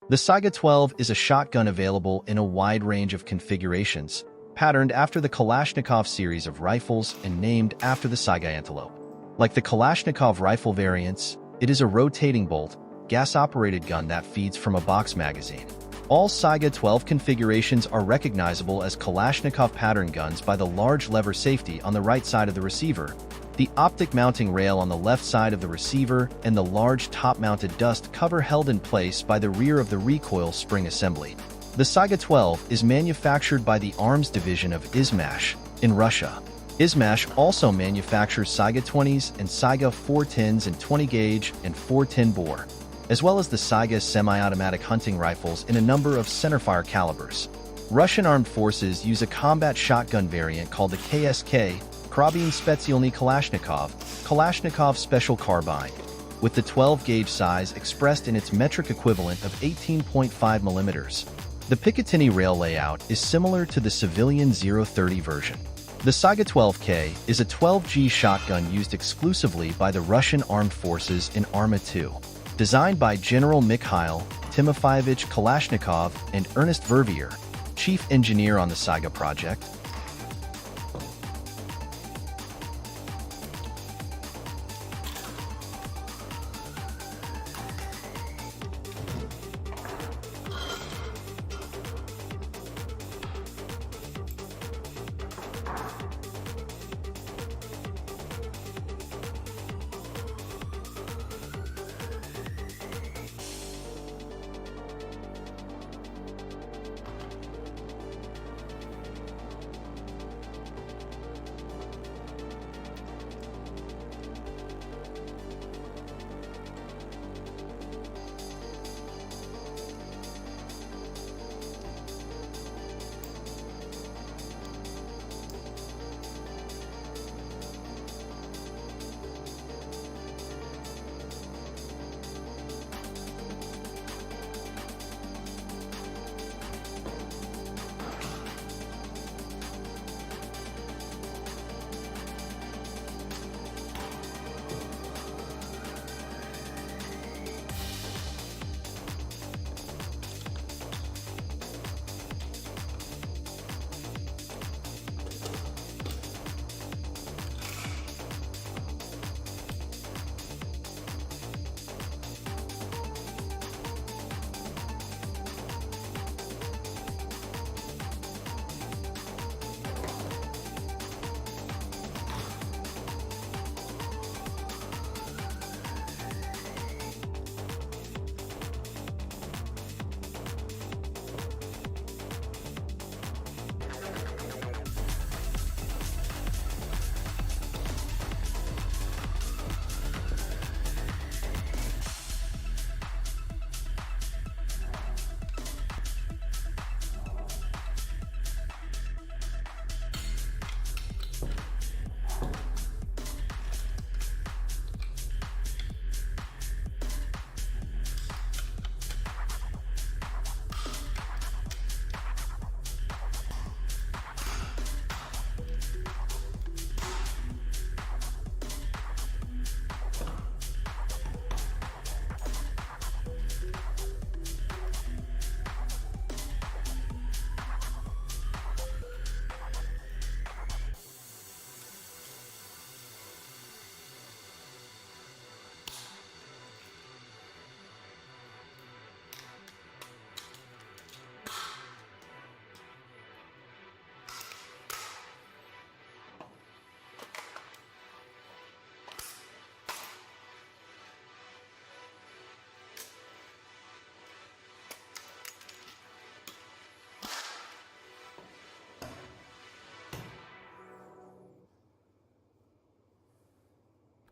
The Saiga 12 is a shotgun available in a wide range of configurations, patterned after the Kalashnikov series of rifles and named after the Saiga antelope. Like the Kalashnikov rifle variants, it is a rotating bolt, gas-operated gun that feeds from a box magazine. All Saiga 12 configurations are recognizable as Kalashnikov-pattern guns by the large lever safety on the right side of the receiver, the optic mounting rail on the left side of the receiver, and the large top-mounted dust cover held in place by the rear of the recoil spring assembly. The Saiga 12 is manufactured by the arms division of Izmash in Russia. Izmash also manufactures Saiga 20s and Saiga 410s in 20-gauge and 410 bore, as well as the Saiga semi-automatic hunting rifles in a number of centerfire calibers. Russian armed forces use a combat shotgun variant called the KSK, Karabin Spetsialny Kalashnikov, Kalashnikov Special Carbine, with the 12-gauge size expressed in its metric equivalent of 18.5 mm. The Picatinny rail layout is similar to the civilian 030 version. The Saiga 12K is a 12G shotgun used exclusively by the Russian armed forces in Arma 2. Designed by General Mikhail Timofeyevich Kalashnikov and Ernest Vervier, chief engineer on the Saiga project,